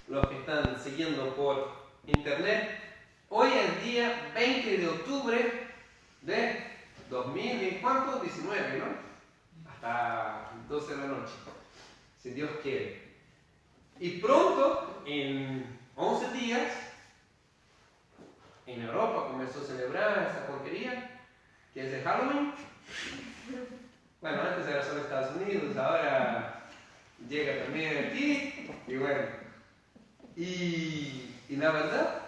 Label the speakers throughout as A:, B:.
A: los que están siguiendo por internet. Hoy es día 20 de octubre de 2019, ¿no? Hasta 12 de la noche, si Dios quiere. Y pronto, en 11 días, en Europa comenzó a celebrar esa porquería, que es el Halloween. Bueno, antes era solo Estados Unidos, ahora llega también aquí, y bueno. Y la verdad,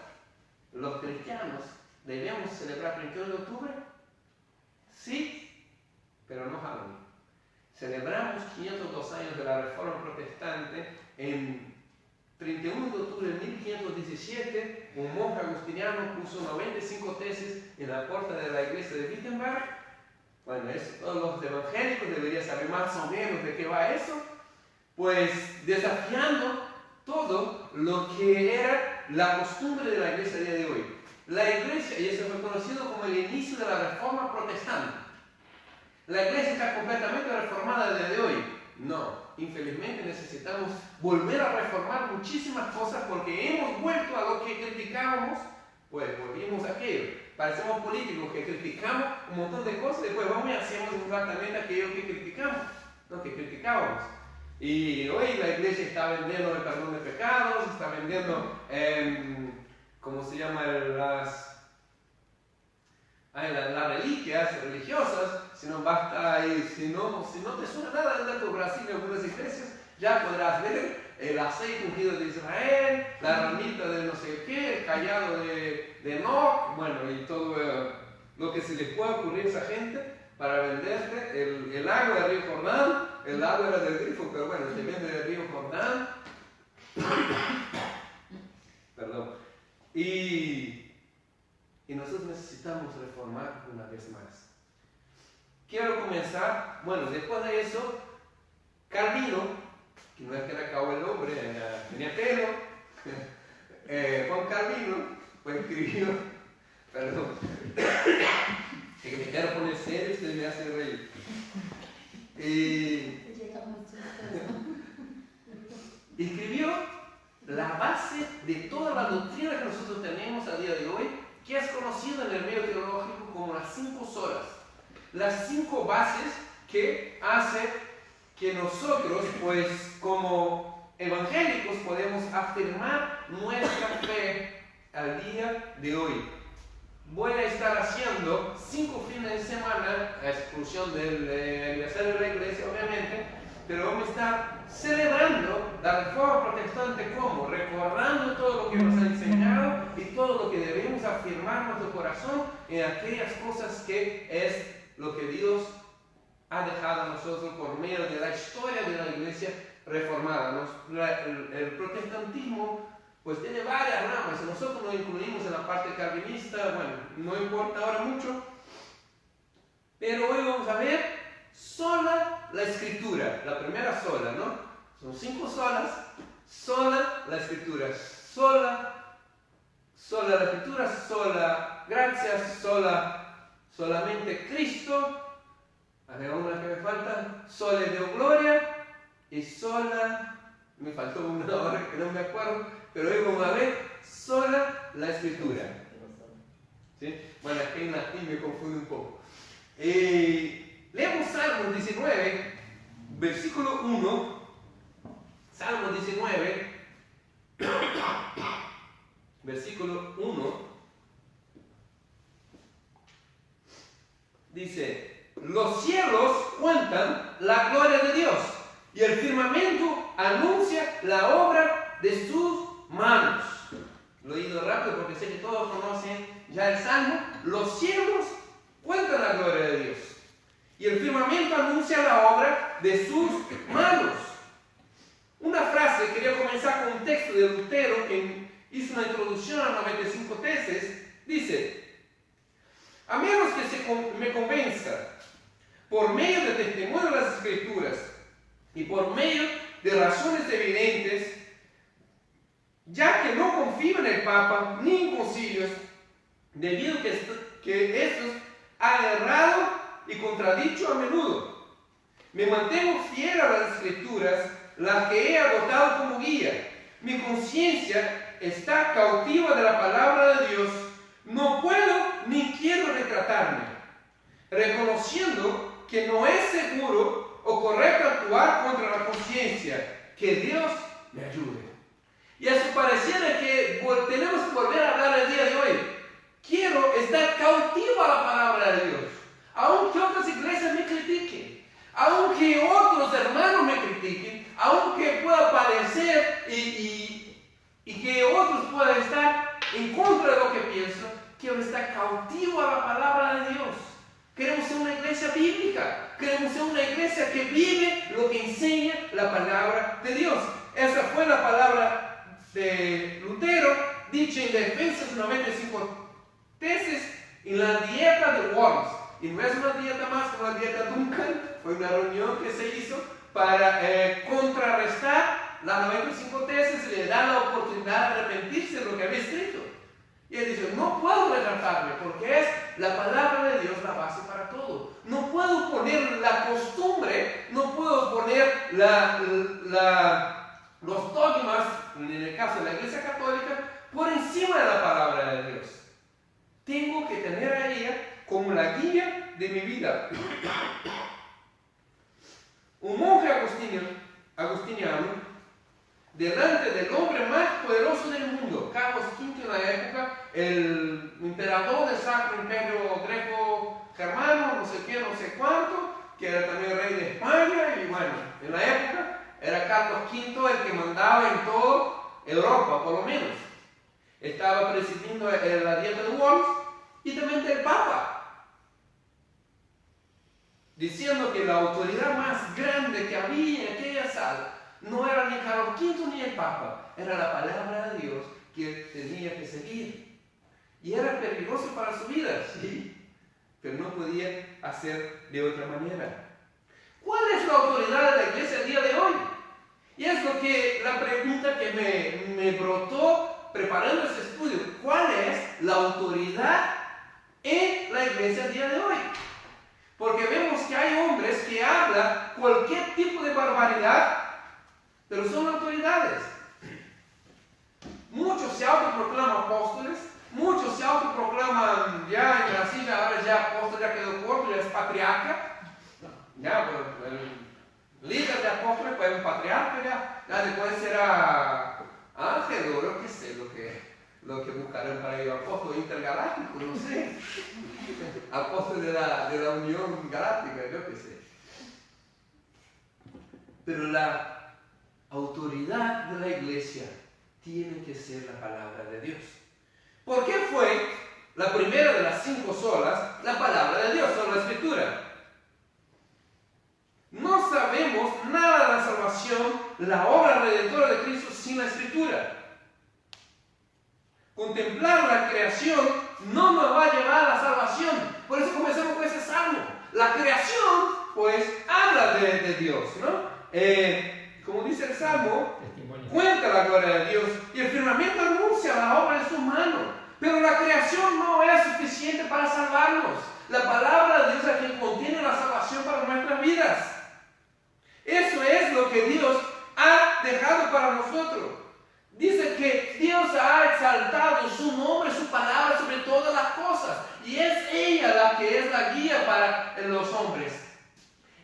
A: los cristianos debemos celebrar el 21 de octubre, sí, pero no Halloween. Celebramos 502 años de la Reforma Protestante. En 31 de octubre de 1517, un monje agustiniano puso 95 tesis en la puerta de la iglesia de Wittenberg. Bueno, eso todos los evangélicos deberían saber más o menos de qué va eso. Pues desafiando todo lo que era la costumbre de la iglesia a día de hoy. La iglesia, y eso fue conocido como el inicio de la Reforma Protestante. ¿La iglesia está completamente reformada a día de hoy? No, infelizmente necesitamos volver a reformar muchísimas cosas porque hemos vuelto a lo que criticábamos, pues volvimos a aquello. Parecemos políticos que criticamos un montón de cosas y después vamos y hacemos exactamente aquello que criticamos, no que criticábamos. Y hoy la iglesia está vendiendo el perdón de pecados, está vendiendo, ¿cómo se llama? Las reliquias religiosas. Si no basta ahí, si no te suena nada del dato Brasil en algunas iglesias, ya podrás ver el aceite ungido de Israel, la ramita de no sé qué, el callado de Enoch, bueno, y todo lo que se les pueda ocurrir a esa gente para venderte el agua del río Jordán. El agua era del grifo, pero bueno, se vende del río Jordán. Perdón. Y nosotros necesitamos reformar una vez más. Quiero comenzar, bueno, después de eso, Calvino, que no es que le acabó el nombre, tenía pelo, Juan Calvino, pues escribió, perdón, es que me quiero poner serio, ustedes me hacen reír. Escribió la base de toda la doctrina que nosotros tenemos a día de hoy, que es conocido en el medio teológico como las 5 solas. Las 5 bases que hacen que nosotros, pues como evangélicos, podemos afirmar nuestra fe al día de hoy. Voy a estar haciendo 5 fines de semana, a exclusión del aniversario de la iglesia, obviamente, pero vamos a estar celebrando la Reforma Protestante como recordando todo lo que nos ha enseñado y todo lo que debemos afirmar en nuestro corazón en aquellas cosas que es lo que Dios ha dejado a nosotros por medio de la historia de la iglesia reformada. El protestantismo pues tiene varias ramas, nosotros nos incluimos en la parte calvinista, bueno, no importa ahora mucho, pero hoy vamos a ver sola la escritura, la primera sola, ¿no? Son 5 solas, sola la escritura, sola la escritura, sola gracias, solamente Cristo, hay una que me falta, sola Deo gloria, y sola, me faltó una hora que no me acuerdo, pero hoy vamos a ver sola la escritura. ¿Sí? Bueno, aquí en latín me confunde un poco. Leemos Salmo 19, versículo 1. Salmo 19, versículo 1. Dice: los cielos cuentan la gloria de Dios y el firmamento anuncia la obra de sus manos. Lo he ido rápido porque sé que todos conocen ya el Salmo. Los cielos cuentan la gloria de Dios y el firmamento anuncia la obra de sus manos. Una frase, quería comenzar con un texto de Lutero que hizo una introducción a 95 tesis. Dice: a menos que me convenza por medio del testimonio de las Escrituras y por medio de razones evidentes, ya que no confío en el Papa ni en concilios, debido a que estos han errado y contradicho a menudo. Me mantengo fiel a las Escrituras, las que he adoptado como guía, mi conciencia está cautiva de la palabra de Dios, no puedo ni quiero retratarme, reconociendo que no es seguro o correcto actuar contra la conciencia. Que Dios me ayude. Y a su pareciera que tenemos que volver a hablar el día de hoy. Quiero estar cautivo a la palabra de Dios. Aunque otras iglesias me critiquen, aunque otros hermanos me critiquen, aunque pueda parecer y que otros puedan estar en contra de lo que pienso, quiero estar cautivo a la palabra de Dios. Queremos ser una iglesia bíblica. Queremos ser una iglesia que vive lo que enseña la palabra de Dios. Esa fue la palabra de Lutero, dicha en Defensas 95 tesis en la dieta de Worms. Y no es una dieta más como la dieta Duncan, fue una reunión que se hizo para contrarrestar las 95 tesis y le dar la oportunidad de arrepentirse de lo que había escrito. Y él dice, no puedo retratarme porque es la palabra de Dios la base para todo. No puedo poner la costumbre, no puedo poner los dogmas, en el caso de la Iglesia Católica, por encima de la palabra de Dios. Tengo que tener a ella como la guía de mi vida. Un monje agustiniano, delante del hombre más poderoso del mundo, Carlos V en la época, el emperador del Sacro Imperio Greco-Germano, no sé qué, no sé cuánto, que era también rey de España, y bueno, en la época era Carlos V el que mandaba en toda Europa, por lo menos. Estaba presidiendo la dieta de Worms y también del Papa, diciendo que la autoridad más grande que había en aquella sala no era ni Carlos V ni el Papa, era la palabra de Dios que tenía que seguir. Y era peligroso para su vida, sí, pero no podía hacer de otra manera. ¿Cuál es la autoridad de la iglesia el día de hoy? Y es lo que la pregunta que me brotó preparando este estudio. ¿Cuál es la autoridad en la iglesia el día de hoy? Porque vemos que hay hombres que hablan cualquier tipo de barbaridad, pero son autoridades. Muchos se autoproclaman apóstoles, muchos se autoproclaman ya en Brasil, ahora ya apóstol ya quedó corto, ya es patriarca. Ya, pues, el líder de apóstoles fue un patriarca, ya después será ángel, o yo qué sé, lo que buscarán para ellos, apóstol intergaláctico, no sé. Apóstol de la Unión Galáctica, yo qué sé. Pero la autoridad de la iglesia tiene que ser la palabra de Dios. ¿Por qué fue la primera de las 5 solas la palabra de Dios, o la Escritura? No sabemos nada de la salvación, la obra redentora de Cristo sin la Escritura. Contemplar la creación no nos va a llevar a la salvación. Por eso comenzamos con ese salmo. La creación, pues, habla de Dios, ¿no? Como dice el Salmo, cuenta la gloria de Dios y el firmamento anuncia la obra de su mano. Pero la creación no es suficiente para salvarnos. La palabra de Dios es la que contiene la salvación para nuestras vidas. Eso es lo que Dios ha dejado para nosotros. Dice que Dios ha exaltado su nombre, su palabra sobre todas las cosas. Y es ella la que es la guía para los hombres.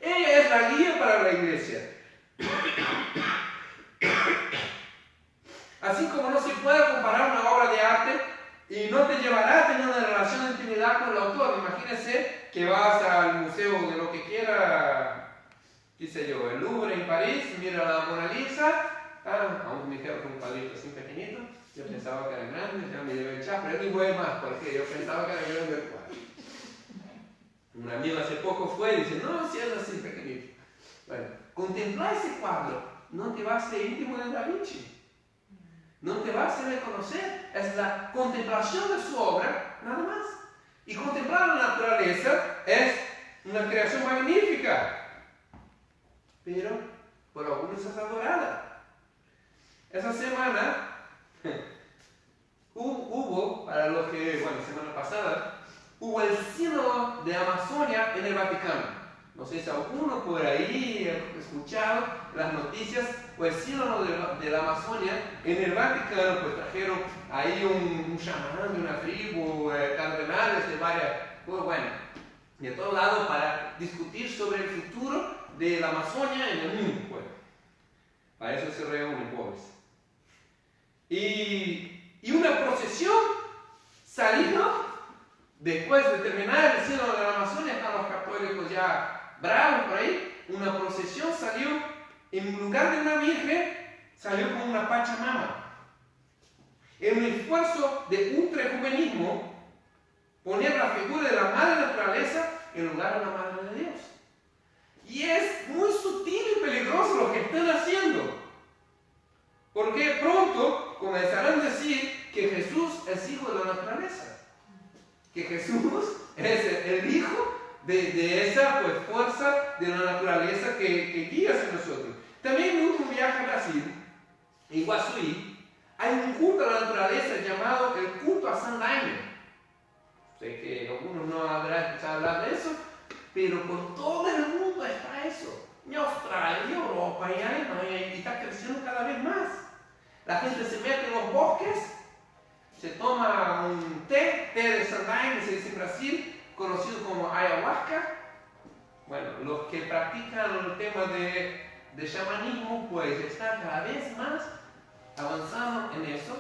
A: Ella es la guía para la iglesia. Así como no se puede comparar una obra de arte y no te llevará a tener una relación de intimidad con el autor. Imagínese que vas al museo de lo que quiera, qué sé yo, el Louvre en París, mira la Mona Lisa. Aún me dijeron que un cuadrito así pequeñito, yo pensaba que era grande, ya me debe echar, pero yo ni voy más porque yo pensaba que era grande el cuadro. Un amigo hace poco fue y dice, no, si es así pequeñito. Bueno, contemplar ese cuadro no te va a hacer íntimo de Da Vinci. No te va a hacer reconocer, es la contemplación de su obra, nada más. Y contemplar la naturaleza es una creación magnífica, pero por algunos es adorada. Esa semana hubo, para los que, bueno, semana pasada, hubo el sínodo de Amazonia en el Vaticano. No sé si alguno por ahí ha escuchado las noticias pues sínodo de la Amazonia, en el Vaticano pues trajeron ahí un chamán de una tribu, cardenales de varias, pues bueno, de todos lados para discutir sobre el futuro de la Amazonia en el mundo. Pues. Para eso se reúnen pobres. Y una procesión salió, después de terminar el sínodo de la Amazonia, están los católicos ya bravos por ahí, una procesión salió, en lugar de una virgen, salió con una pachamama. En un esfuerzo de ultraecumenismo, poner la figura de la madre naturaleza en lugar de la madre de Dios. Y es muy sutil y peligroso lo que están haciendo. Porque pronto comenzarán a decir que Jesús es hijo de la naturaleza. Que Jesús es el hijo de esa pues, fuerza de la naturaleza que guía hacia nosotros. También en mi último viaje a Brasil, en Guaçuí, hay un culto a la naturaleza llamado el culto a San Daime. Sé que algunos no habrán escuchado hablar de eso, pero por todo el mundo está eso. En Australia, en Europa, en Alemania, y está creciendo cada vez más. La gente se mete en los bosques, se toma un té de San Daime, se dice en Brasil, conocido como ayahuasca. Bueno, los que practican el tema de chamanismo, pues están cada vez más avanzando en eso.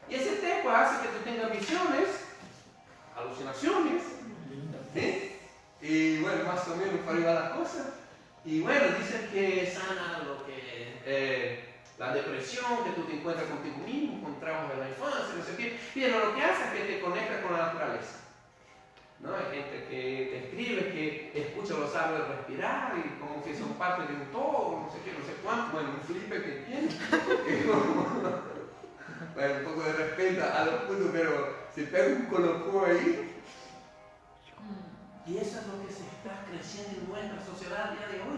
A: Y ese té pues, hace que tú tengas visiones, alucinaciones, ¿sí? Y bueno, más o menos por ahí va la cosa. Y bueno, dicen que sana lo que la depresión, que tú te encuentras contigo mismo, con traumas de la infancia, no sé qué. Pero lo que hace es que te conecta con la naturaleza. ¿No? Hay gente que te escribe, que escucha a los árboles respirar y como que son parte de un todo, no sé qué, no sé cuánto. Bueno, un flipe que tiene. Bueno, un poco de respeto a los puntos, pero se pega un colocó ahí. Y eso es lo que se está creciendo en nuestra sociedad a día de hoy.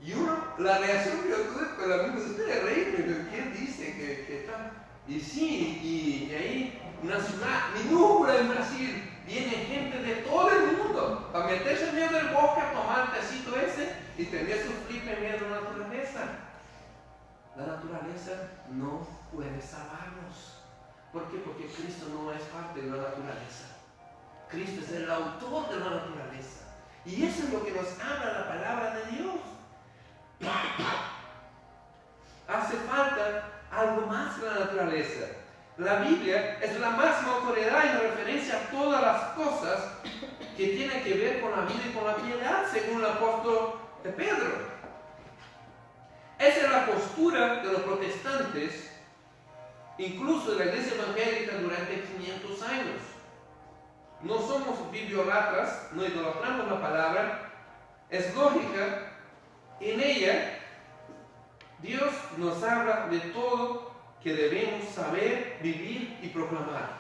A: Y la reacción que yo tuve fue la misma, ustedes reírme, ¿quién dice que está? Y sí, y ahí una ciudad minúscula en Brasil, viene gente de todo el mundo para meterse en medio del bosque a tomar el tecito ese y tener su flip en medio de la naturaleza. La naturaleza no puede salvarnos. ¿Por qué? Porque Cristo no es parte de la naturaleza. Cristo es el autor de la naturaleza. Y eso es lo que nos habla la palabra de Dios. Hace falta algo más que la naturaleza. La Biblia es la máxima autoridad en referencia a todas las cosas que tienen que ver con la vida y con la piedad, según el apóstol Pedro. Esa es la postura de los protestantes, incluso de la iglesia evangélica durante 500 años. No somos bibliolatras, no idolatramos la palabra, es lógica. En ella, Dios nos habla de todo que debemos saber, vivir y proclamar.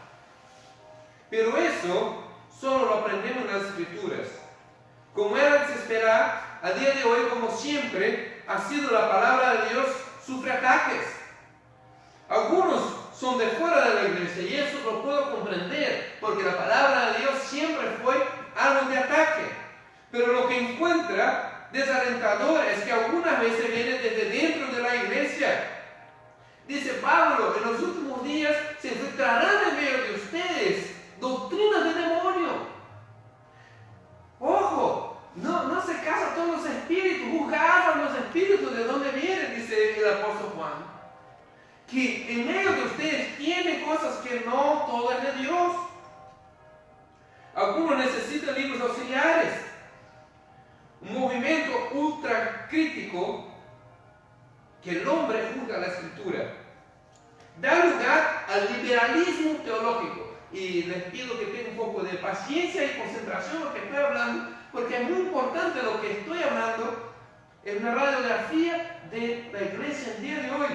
A: Pero eso solo lo aprendemos en las Escrituras. Como era de esperar, a día de hoy, como siempre, ha sido la palabra de Dios sufre ataques. Algunos son de fuera de la iglesia y eso lo puedo comprender, porque la palabra de Dios siempre fue algo de ataque. Pero lo que encuentra desalentador es que algunas veces viene desde dentro de la iglesia. Dice Pablo, en los últimos días se infiltrarán en medio de ustedes doctrinas de demonio. Ojo, no se casan todos los espíritus, juzgaban los espíritus de dónde vienen, dice el apóstol Juan. Que en medio de ustedes tienen cosas que no todo es de Dios. Algunos necesitan libros auxiliares. Un movimiento ultra crítico que el hombre juzga la escritura. Da lugar al liberalismo teológico. Y les pido que tengan un poco de paciencia y concentración en lo que estoy hablando, porque es muy importante lo que estoy hablando en una radiografía de la iglesia el día de hoy.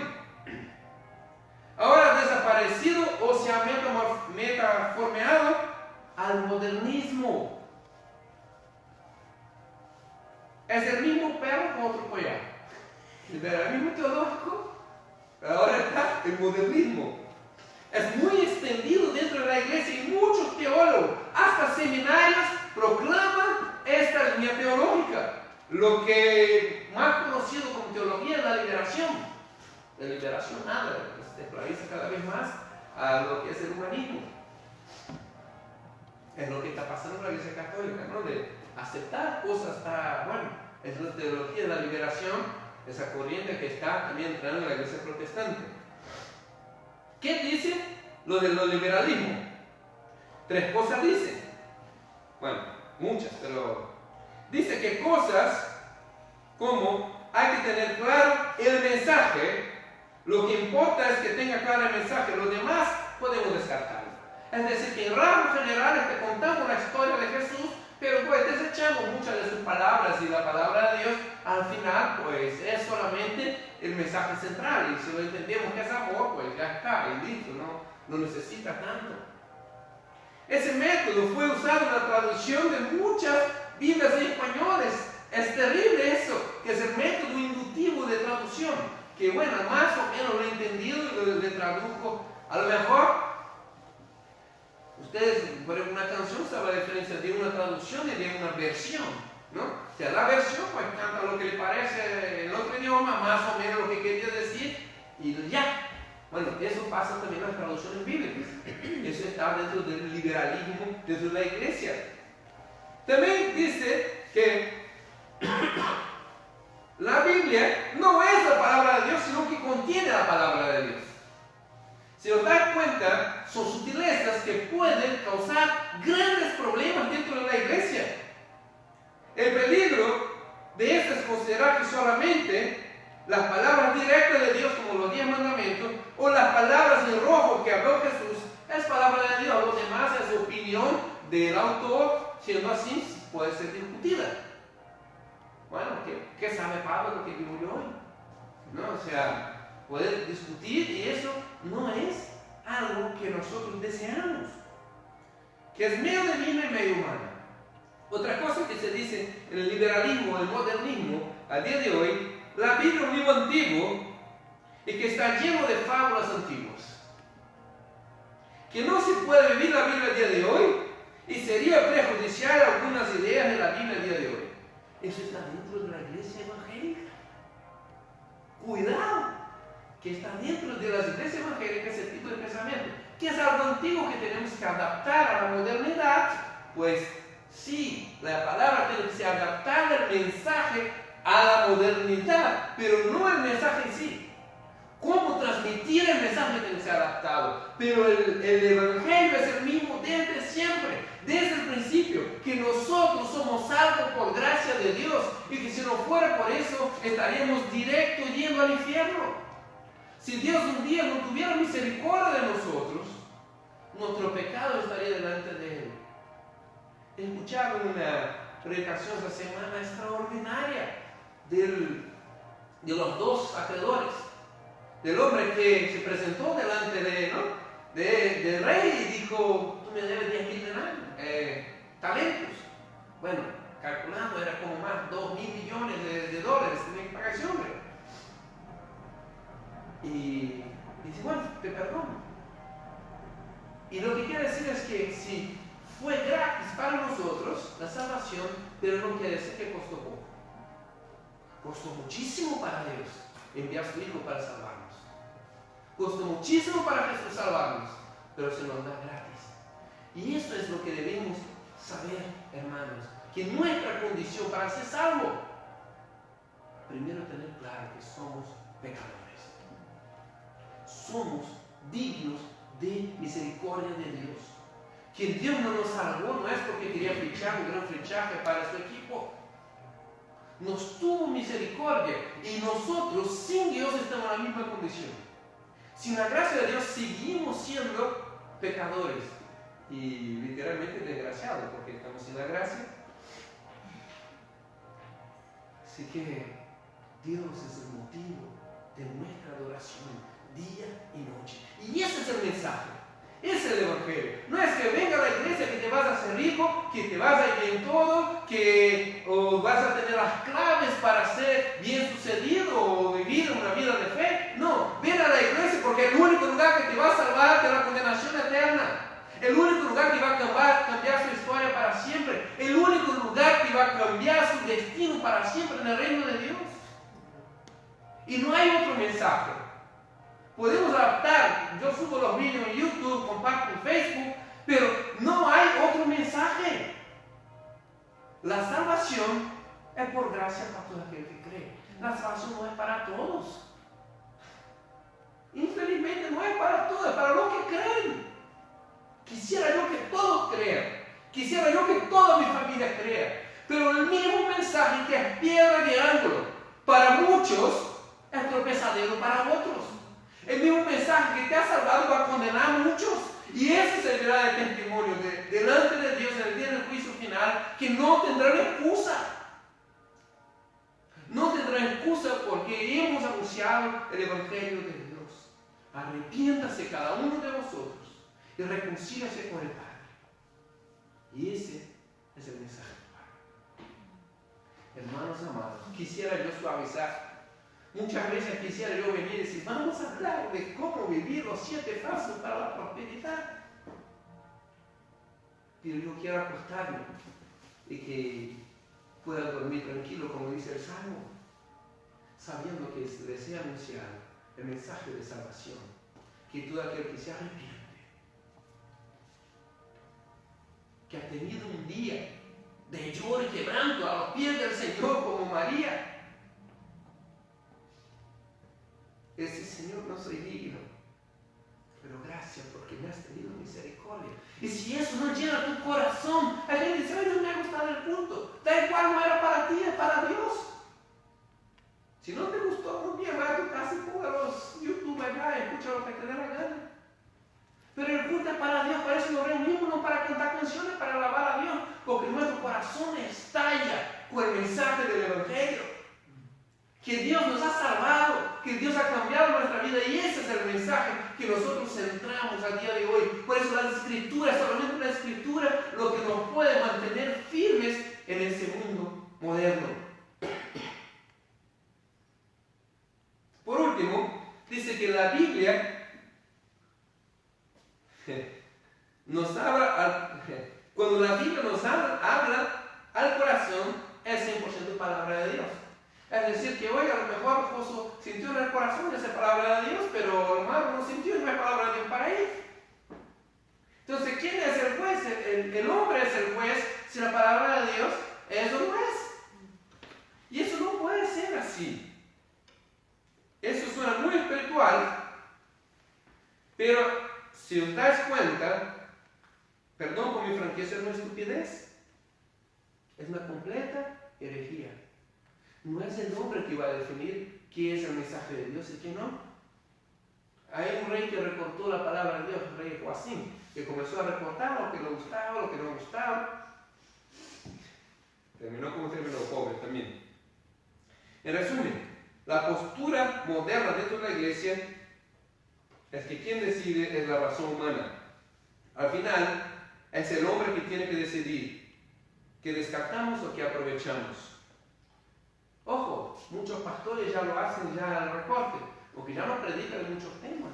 A: Ahora ha desaparecido o se ha metaformeado al modernismo. Es el mismo perro con otro collar. El liberalismo teológico, ahora está el modernismo. Es muy extendido dentro de la iglesia y muchos teólogos, hasta seminarios, proclaman esta línea teológica. lo que más conocido como teología es la liberación. La liberación nada, se esclaviza cada vez más a lo que es el humanismo. Es lo que está pasando en la Iglesia Católica, ¿no? De aceptar cosas, bueno, es la teología de la liberación, esa corriente que está también entrando en la Iglesia protestante. ¿Qué dice lo del liberalismo? 3 cosas dice. Bueno, muchas, pero dice que cosas como hay que tener claro el mensaje, lo que importa es que tenga claro el mensaje, lo demás podemos descartarlo. Es decir, que en rasgos generales te contamos la historia de Jesús, pero pues desechamos muchas de sus palabras y la palabra de Dios, al final pues es solamente el mensaje central, y si lo entendemos que es amor, pues ya está, y listo, no necesita tanto. Ese método fue usado en la traducción de muchas Biblias en españoles. Es terrible eso, que es el método inductivo de traducción, que bueno, más o menos lo he entendido y lo tradujo. A lo mejor ustedes, por una canción, saben la diferencia de una traducción y de una versión, ¿no? O sea, la versión pues canta lo que le parece en otro idioma, más o menos lo que quería decir, y ya. Bueno, eso pasa también en las traducciones bíblicas. Eso está dentro del liberalismo, dentro de la iglesia. También dice que la Biblia no es la palabra de Dios, sino que contiene la palabra de Dios. Si os das cuenta, son sutilezas que pueden causar grandes problemas dentro de la iglesia. El peligro de esto es considerar que solamente las palabras directas de Dios, como los 10 mandamientos, o las palabras en rojo que habló Jesús, es palabra de Dios. Lo demás es opinión del autor, siendo así, puede ser discutida. Bueno, ¿qué sabe Pablo de lo que digo yo hoy? ¿No? O sea, puede discutir, y eso no es algo que nosotros deseamos, que es medio divino y medio humano. Otra cosa que se dice en el liberalismo, el modernismo, al día de hoy, la Biblia es un libro antiguo y que está lleno de fábulas antiguas. Que no se puede vivir la Biblia al día de hoy y sería prejudicial algunas ideas de la Biblia al día de hoy. Eso está dentro de la iglesia evangélica. Cuidado, que está dentro de las iglesias evangélicas ese tipo de pensamiento, que es algo antiguo que tenemos que adaptar a la modernidad. Pues sí, la palabra tiene que ser adaptar el mensaje a la modernidad, pero no el mensaje en sí. Cómo transmitir el mensaje tiene que ser adaptado, pero el evangelio es el mismo desde siempre, desde el principio, que nosotros somos salvos por gracia de Dios, y que si no fuera por eso estaríamos directo yendo al infierno. Si Dios un día no tuviera misericordia de nosotros, nuestro pecado estaría delante de Él. Escuchaba una predicación esta semana extraordinaria de los 2 acreedores, del hombre que se presentó delante del rey y dijo: tú me debes 10.000 talentos. Bueno, calculando era como más 2.000 millones de dólares tenía que pagar ese hombre. Y dice: bueno, te perdono. Y lo que quiere decir es que si fue gratis para nosotros la salvación, pero no quiere decir que costó poco. Costó muchísimo para Dios enviar a su Hijo para salvarnos. Costó muchísimo para Jesús salvarnos, pero se nos da gratis. Y eso es lo que debemos saber, hermanos, que nuestra condición para ser salvo, primero tener claro que somos pecadores. Somos dignos de misericordia de Dios. Que Dios no nos salvó no es porque quería fichar un gran fichaje para su equipo. Nos tuvo misericordia y nosotros sin Dios estamos en la misma condición. Sin la gracia de Dios seguimos siendo pecadores y literalmente desgraciados porque estamos sin la gracia. Así que Dios es el motivo de nuestra adoración día y noche. Y ese es el mensaje. Ese es el evangelio. No es que venga a la iglesia que te vas a hacer rico, que te vas a ir en todo, que vas a tener las claves para ser bien sucedido o vivir una vida de fe. No, ven a la iglesia porque el único lugar que te va a salvar de la condenación eterna. El único lugar que va a cambiar su historia para siempre. El único lugar que va a cambiar su su destino para siempre en el reino de Dios. Y no hay otro mensaje. Podemos adaptar, yo subo los vídeos en YouTube, comparto en Facebook, pero no hay otro mensaje. La salvación es por gracia para todo aquel que cree. La salvación no es para todos. Infelizmente no es para todos, es para los que creen. Quisiera yo que todos crean. Quisiera yo que toda mi familia crea. Pero el mismo mensaje que es piedra de ángulo para muchos es tropezadero para otros. El mismo mensaje que te ha salvado va a condenar a muchos. Y ese servirá de testimonio delante de Dios en el día del juicio final, que no tendrán excusa. No tendrán excusa porque hemos anunciado el Evangelio de Dios. Arrepiéntase cada uno de vosotros y reconcíliase con el Padre. Y ese es el mensaje del Padre. Hermanos amados, quisiera yo suavizar. Muchas veces quisiera yo venir y decir, vamos a hablar de cómo vivir los 7 pasos para la prosperidad. Pero yo quiero acostarme y que pueda dormir tranquilo, como dice el Salmo, sabiendo que se desea anunciar el mensaje de salvación, que todo aquel que se arrepiente, que ha tenido un día de lloro y quebranto a los pies del Señor como María, ese Señor, no soy digno, pero gracias porque me has tenido misericordia. Y si eso no llena tu corazón, hay gente que dice, ay, no me ha gustado el culto, da igual, no era para ti, es para Dios. Si no te gustó, muy bien, va a tu casa y ponga los YouTube allá y escucha lo que te dé la gana. Pero el culto es para Dios, para eso nos reunimos, no para cantar canciones, para alabar a Dios, porque nuestro corazón estalla con el mensaje del Evangelio. Que Dios nos ha salvado, que Dios ha cambiado nuestra vida, y ese es el mensaje que nosotros centramos al día de hoy. Por eso las escrituras, solamente la escritura, lo que nos puede mantener firmes en ese mundo moderno. Por último, dice que la Biblia nos habla, cuando la Biblia nos habla al corazón, es 100% palabra de Dios. Es decir, que hoy a lo mejor el esposo sintió en el corazón esa palabra de Dios, pero el hermano no sintió y no hay palabra de Dios para él. Entonces, ¿quién es el juez? El hombre es el juez. Si la palabra de Dios es un juez. Y eso no puede ser así. Eso suena muy espiritual, pero si os dais cuenta, perdón por mi franqueza, es una estupidez. Es una completa herejía. No es el hombre que va a definir qué es el mensaje de Dios y qué no. Hay un rey que recortó la palabra de Dios, el rey Joacim, que comenzó a recortar lo que le gustaba, lo que no gustaba. Terminó como terminó, pobre también. En resumen, la postura moderna dentro de la iglesia es que quien decide es la razón humana. Al final, es el hombre que tiene que decidir qué descartamos o qué aprovechamos. Ojo, muchos pastores ya lo hacen ya al recorte, porque ya no predican de muchos temas.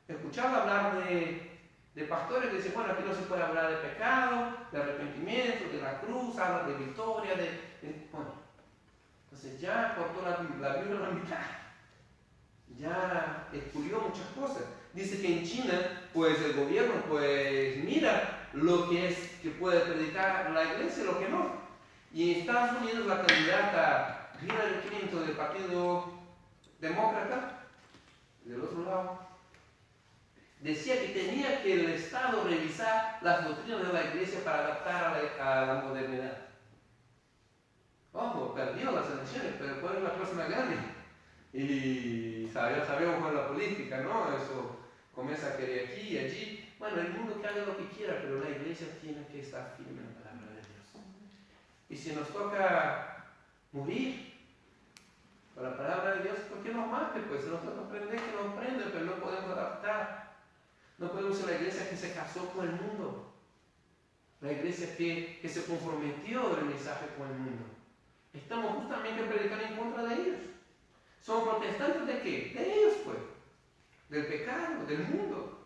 A: Escuchaba hablar de pastores que dicen, bueno, aquí no se puede hablar de pecado, de arrepentimiento, de la cruz, habla de victoria, bueno. Entonces ya cortó la Biblia a la mitad. Ya excluyó muchas cosas. Dice que en China, pues el gobierno, pues mira lo que es que puede predicar la iglesia y lo que no. Y en Estados Unidos la candidata Hillary Clinton del Partido Demócrata, del otro lado, decía que tenía que el Estado revisar las doctrinas de la iglesia para adaptar a la modernidad. Ojo, perdió las elecciones, pero ¿cuál es la próxima gane? Y sabemos con la política, ¿no? Eso comienza a querer aquí y allí. Bueno, el mundo que haga lo que quiera, pero la iglesia tiene que estar firme en la palabra de Dios. Y si nos toca morir por la palabra de Dios, ¿por qué nos mate? Pues nosotros aprendemos que nos prende, pero no podemos adaptar. No podemos ser la iglesia que se casó con el mundo. La iglesia que se comprometió del mensaje con el mundo. Estamos justamente predicando en contra de ellos. ¿Son protestantes de qué? De ellos, pues. Del pecado, del mundo.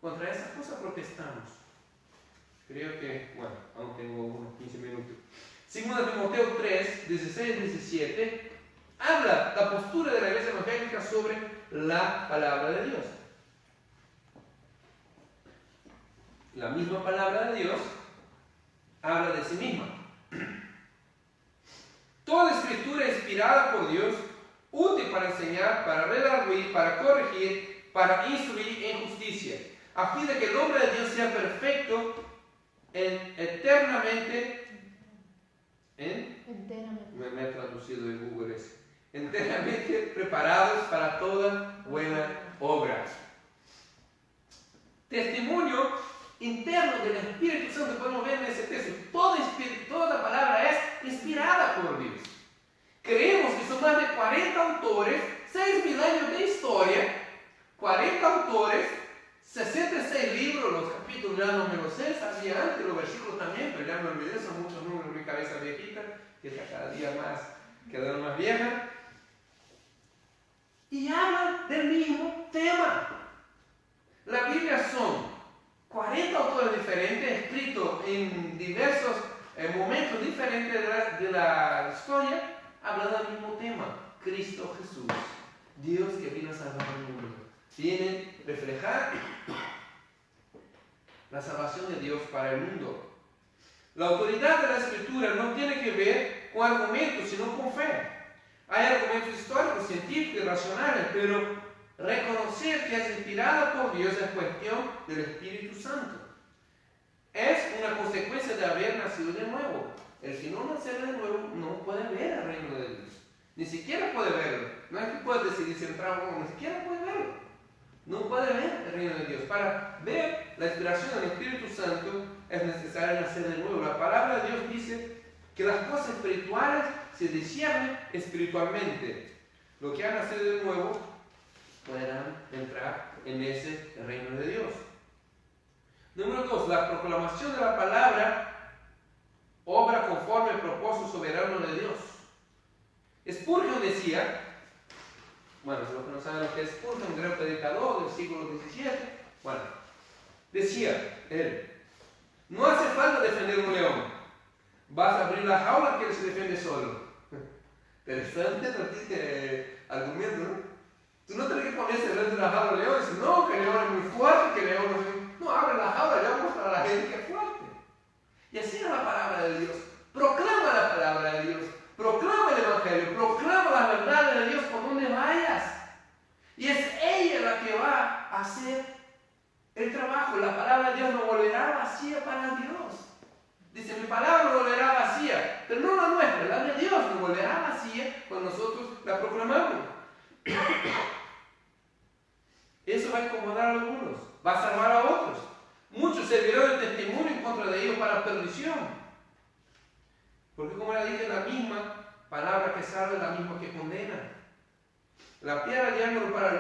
A: Contra esas cosas protestamos. Creo que, bueno, aún tengo unos 15 minutos. 2 Timoteo 3, 16 y 17, habla la postura de la iglesia evangélica sobre la palabra de Dios. La misma palabra de Dios habla de sí misma. Toda escritura inspirada por Dios, útil para enseñar, para redarguir, para corregir, para instruir en justicia, a fin de que el hombre de Dios sea perfecto, eternamente. Me he traducido en Google eso. Enteramente preparados para toda buena obra. Testimonio interno del Espíritu Santo podemos ver en ese texto. Toda palabra es inspirada por Dios. Creemos que son más de 40 autores, 6.000 años de historia, 40 autores, 66 libros, los capítulos ya no me los sé, sabía antes, los versículos también, pero ya me olvidé, son muchos números en mi cabeza viejita, que está cada día más, quedando más vieja. Y hablan del mismo tema. La Biblia son 40 autores diferentes, escritos en diversos momentos diferentes de la historia, hablando del mismo tema: Cristo Jesús, Dios que vino a salvar al mundo. Viene a reflejar la salvación de Dios para el mundo. La autoridad de la Escritura no tiene que ver con argumentos, sino con fe. Hay argumentos históricos, científicos y racionales, pero reconocer que es inspirada por Dios es cuestión del Espíritu Santo. Es una consecuencia de haber nacido de nuevo. El que no nace de nuevo no puede ver el reino de Dios. Ni siquiera puede verlo. No es que pueda decidir si entrar o no, ni siquiera puede verlo. No puede ver el reino de Dios. Para ver la inspiración del Espíritu Santo es necesario nacer de nuevo. La palabra de Dios dice que las cosas espirituales se disciernen espiritualmente. Lo que ha nacido de nuevo podrán entrar en ese reino de Dios. Número 2, la proclamación de la palabra obra conforme al propósito soberano de Dios. Spurgeon decía, bueno, los que no saben lo que es Spurgeon, un gran predicador del siglo XVII, bueno, decía él: no hace falta defender un león, vas a abrir la jaula que él se defiende solo. Interesante argumento, ¿no? Tú no tienes que ponerse dentro de la jaula del león y decir, no, que el león es muy fuerte, que el león no es... No, abre la jaula, ya muestra a la gente que es fuerte. Y así es la palabra de Dios. Proclama la palabra de Dios. Proclama el Evangelio. Proclama la verdad de Dios por donde vayas. Y es ella la que va a hacer el trabajo. La palabra de Dios no volverá vacía para Dios. Dice, mi palabra no volverá vacía. Pero no la nuestra, la de Dios no volverá vacía cuando nosotros la proclamamos. Eso va a incomodar a algunos, va a salvar a otros. Muchos servirán de testimonio en contra de ellos para perdición. Porque como le dije, la misma palabra que salva es la misma que condena. La piedra de ángulo para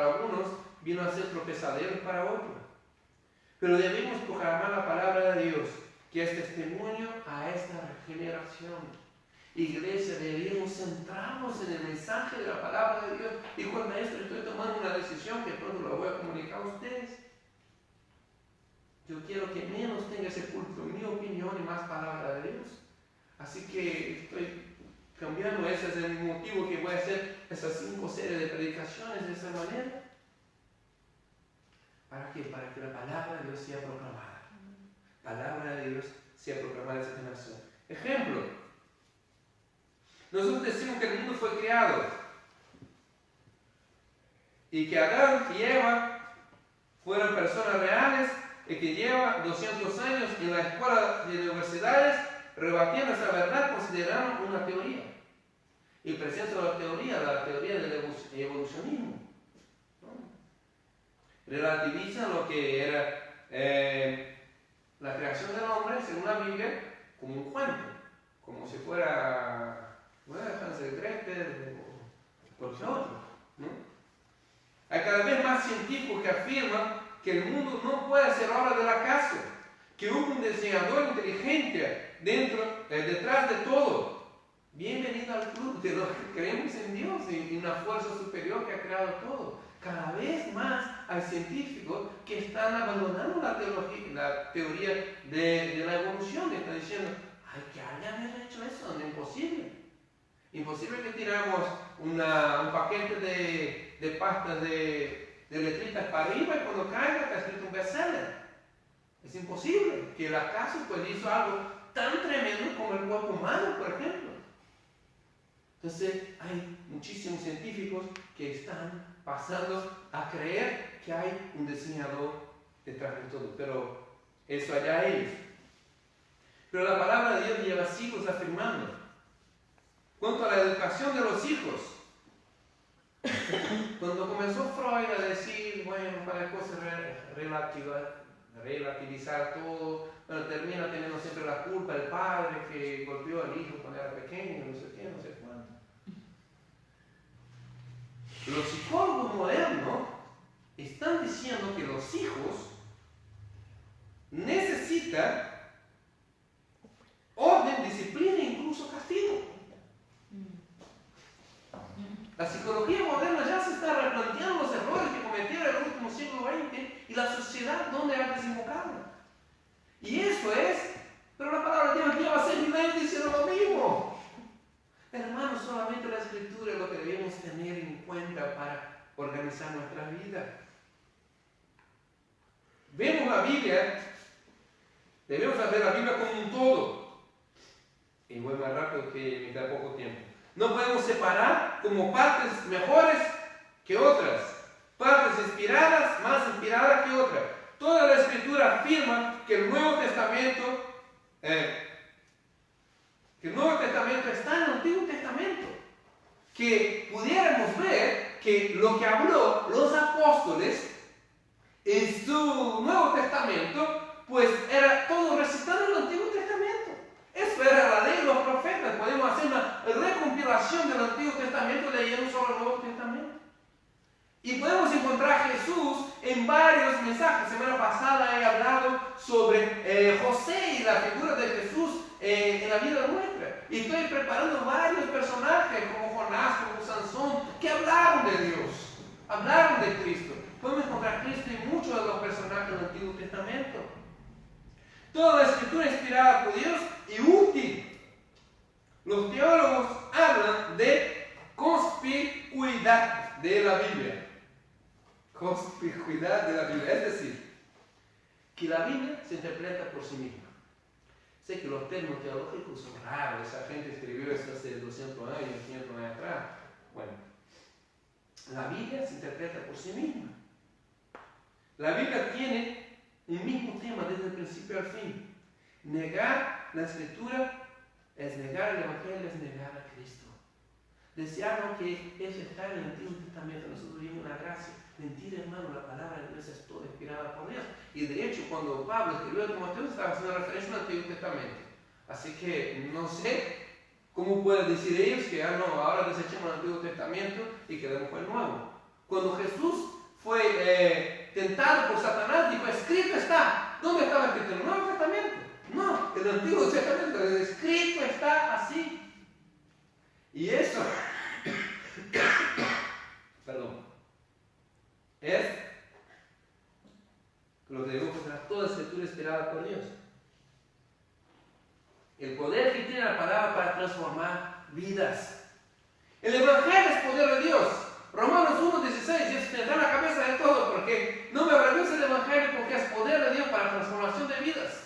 A: algunos vino a ser tropezadero para otros. Pero debemos proclamar la palabra de Dios, que es testimonio a esta regeneración. Iglesia, debemos centrarnos en el mensaje de la palabra de Dios. Dijo el maestro, estoy tomando una decisión que pronto la voy a comunicar a ustedes. Yo quiero que menos tenga ese culto, mi opinión, y más palabra de Dios. Así que estoy cambiando, ese es el motivo que voy a hacer esas 5 series de predicaciones de esa manera. ¿Para qué? Para que la palabra de Dios sea proclamada. Palabra de Dios sea proclamada en esta generación. Ejemplo. Nosotros decimos que el mundo fue creado y que Adán y Eva fueron personas reales y que lleva 200 años en la escuela de universidades rebatiendo esa verdad, considerando una teoría. Y presento la teoría del evolucionismo. Relativizan lo que era la creación del hombre, según la Biblia, como un cuento, como si fuera... Bueno, Hansel Gretel o cualquier otro, ¿no? Hay cada vez más científicos que afirman que el mundo no puede ser obra del acaso, que hubo un diseñador inteligente detrás de todo. Bienvenido al club de los que creemos en Dios y una fuerza superior que ha creado todo. Cada vez más hay científicos que están abandonando la teoría de la evolución, y están diciendo, hay que haber hecho eso, no es imposible. Imposible que tiramos un paquete de pastas de letritas para arriba y cuando caiga está escrito un bestseller. Es imposible que el acaso pues hizo algo tan tremendo como el cuerpo humano, por ejemplo. Entonces hay muchísimos científicos que están pasando a creer que hay un diseñador detrás de todo, pero eso allá ellos. Pero la palabra de Dios lleva siglos afirmando. Cuanto a la educación de los hijos, cuando comenzó Freud a decir, bueno, para cosas relativizar todo, bueno, termina teniendo siempre la culpa el padre que golpeó al hijo cuando era pequeño, no sé qué, no sé cuánto. Los psicólogos modernos están diciendo que los hijos necesitan orden, disciplina e incluso castigo. La psicología moderna ya se está replanteando los errores que cometieron en el último siglo XX y la sociedad donde ha desembocado. Y eso es, pero la palabra de Dios lleva 6.000 años diciendo lo mismo. Hermanos, solamente la Escritura es lo que debemos tener en cuenta para organizar nuestra vida. Vemos la Biblia, debemos ver la Biblia como un todo. Y voy más rápido que me queda poco tiempo. No podemos separar como partes mejores que otras, partes inspiradas, más inspiradas que otras. Toda la Escritura afirma que el Nuevo Testamento está en el Antiguo Testamento. Que pudiéramos ver que lo que habló los apóstoles en su Nuevo Testamento, pues era todo recitado en el Antiguo Testamento. Eso era la ley de los profetas. Podemos hacer una recompilación del Antiguo Testamento leyendo solo el Nuevo Testamento. Y podemos encontrar a Jesús en varios mensajes. La semana pasada he hablado sobre José y la figura de Jesús en la vida nuestra. Y estoy preparando varios personajes como Jonás, como Sansón, que hablaron de Dios, hablaron de Cristo. Podemos encontrar a Cristo en muchos de los personajes del Antiguo Testamento. Toda la Escritura es inspirada por Dios y útil. Los teólogos hablan de conspicuidad de la Biblia. Conspicuidad de la Biblia, es decir, que la Biblia se interpreta por sí misma. Sé que los términos teológicos son raros, esa gente escribió eso hace 200 años, 500 años atrás. Bueno, la Biblia se interpreta por sí misma. La Biblia tiene un mismo tema desde el principio al fin. Negar la Escritura es negar el Evangelio, es negar a Cristo. Desear lo que eso está en el Antiguo Testamento, nosotros vivimos una gracia. Mentira, hermano, la palabra de Dios es toda inspirada por Dios. Y de hecho, cuando Pablo escribió a Timoteo, estaba haciendo referencia al Antiguo Testamento. Así que no sé cómo pueden decir ellos que ahora desechemos el Antiguo Testamento y quedemos con el Nuevo. Cuando Jesús fue tentado por Satanás, dijo, escrito está. ¿Dónde estaba escrito? ¿En el Nuevo Testamento? No, en el Antiguo Testamento, escrito está así. Y eso, perdón, es lo que debemos encontrar, toda Escritura inspirada por Dios. El poder que tiene la palabra para transformar vidas. El Evangelio es poder de Dios. Romanos 1:16, y eso tendrá en la cabeza de todo, porque no me avergüenza el Evangelio porque es poder de Dios para transformación de vidas.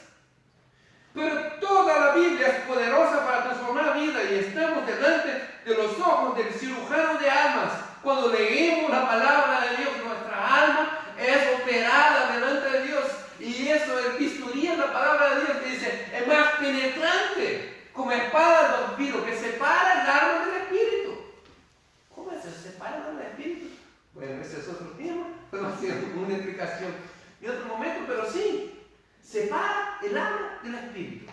A: Pero toda la Biblia es poderosa para transformar vidas y estamos delante de los ojos del cirujano de almas. Cuando leemos la palabra de Dios, nuestra alma es operada delante de Dios. Y eso, el bisturí en la palabra de Dios que dice, es más penetrante, como espada de dos filos, que separa el alma del espíritu. ¿Cómo es eso? ¿Separa el alma del espíritu? Bueno, ese es otro tema, podemos hacer una explicación en otro momento, pero sí. Separa el alma del espíritu.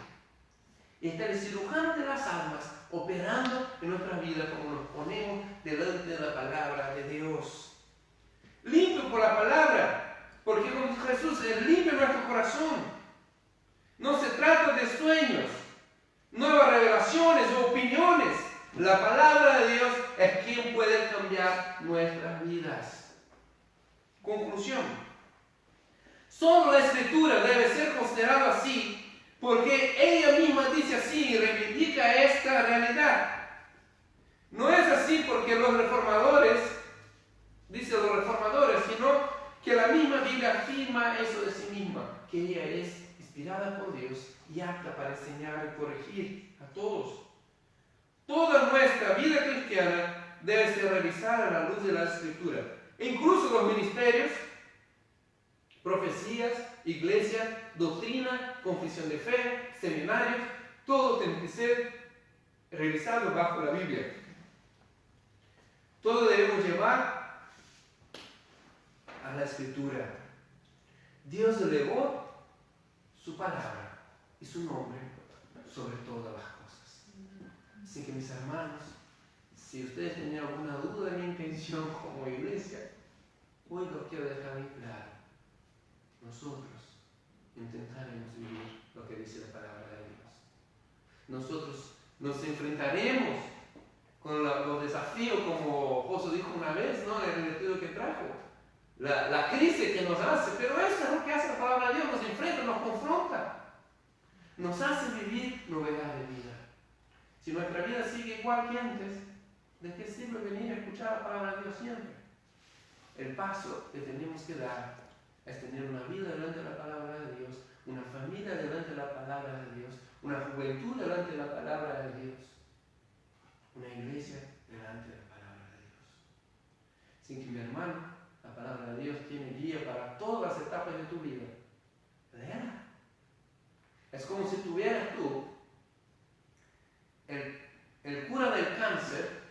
A: Y está el cirujano de las almas operando en nuestra vida como nos ponemos delante de la palabra de Dios. Limpio por la palabra, porque con Jesús es limpio nuestro corazón. No se trata de sueños, nuevas revelaciones o opiniones. La palabra de Dios es quien puede cambiar nuestras vidas. Conclusión. Solo la Escritura debe ser considerada así Porque ella misma dice así y reivindica esta realidad. No es así porque los reformadores, dice los reformadores, sino que la misma Biblia afirma eso de sí misma, que ella es inspirada por Dios y apta para enseñar y corregir a todos. Toda nuestra vida cristiana debe ser revisada a la luz de la Escritura. E incluso los ministerios, profecías, iglesia, doctrina, confesión de fe, seminarios, todo tiene que ser revisado bajo la Biblia. Todo debemos llevar a la Escritura. Dios delegó su palabra y su nombre sobre todas las cosas. Así que mis hermanos, si ustedes tenían alguna duda de mi intención como iglesia, hoy lo quiero dejar bien claro. Nosotros intentaremos vivir lo que dice la palabra de Dios. Nosotros nos enfrentaremos con los desafíos, como José dijo una vez, ¿no?, en el estudio que trajo. La crisis que nos hace, pero eso es lo que hace la palabra de Dios, nos enfrenta, nos confronta. Nos hace vivir novedad de vida. Si nuestra vida sigue igual que antes, ¿de qué sirve venir a escuchar la palabra de Dios siempre? El paso que tenemos que dar es tener una vida delante de la palabra de Dios, una familia delante de la palabra de Dios, una juventud delante de la palabra de Dios, una iglesia delante de la palabra de Dios. Así que, mi hermano, la palabra de Dios tiene guía para todas las etapas de tu vida. Léela. Es como si tuvieras tú el cura del cáncer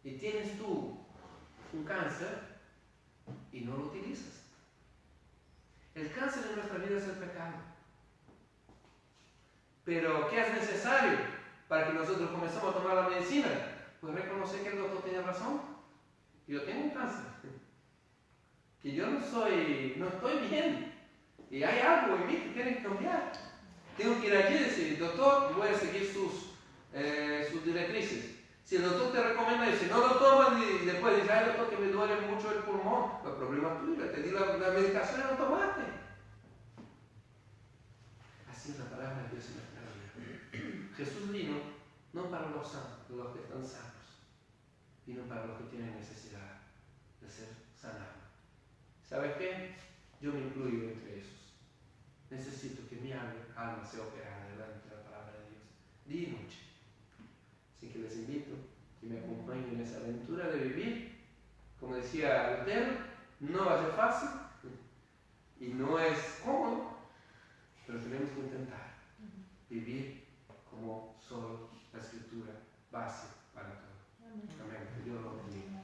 A: y tienes tú un cáncer y no lo utilizas. El cáncer en nuestra vida es el pecado. Pero ¿qué es necesario para que nosotros comencemos a tomar la medicina? Pues reconocer que el doctor tiene razón. Yo tengo un cáncer. Que yo no estoy bien. Y hay algo en mí que tiene que cambiar. Tengo que ir allí y decir, doctor, voy a seguir sus directrices. Si el doctor te recomienda y si no lo tomas y después dices, ay doctor, que me duele mucho el pulmón, el problema es tuyo, te di la medicación y no tomaste. Así es la palabra de Dios en nuestra vida. Jesús vino no para los santos, los que están sanos, vino para los que tienen necesidad de ser sanados. ¿Sabes qué? Yo me incluyo entre esos. Necesito que mi alma sea operada delante de la palabra de Dios, día y noche. Así que les invito que me acompañen en esa aventura de vivir. Como decía Lutero, no va a ser fácil y no es cómodo, pero tenemos que intentar vivir como solo la Escritura base para todo. Amén. Que Dios lo bendiga.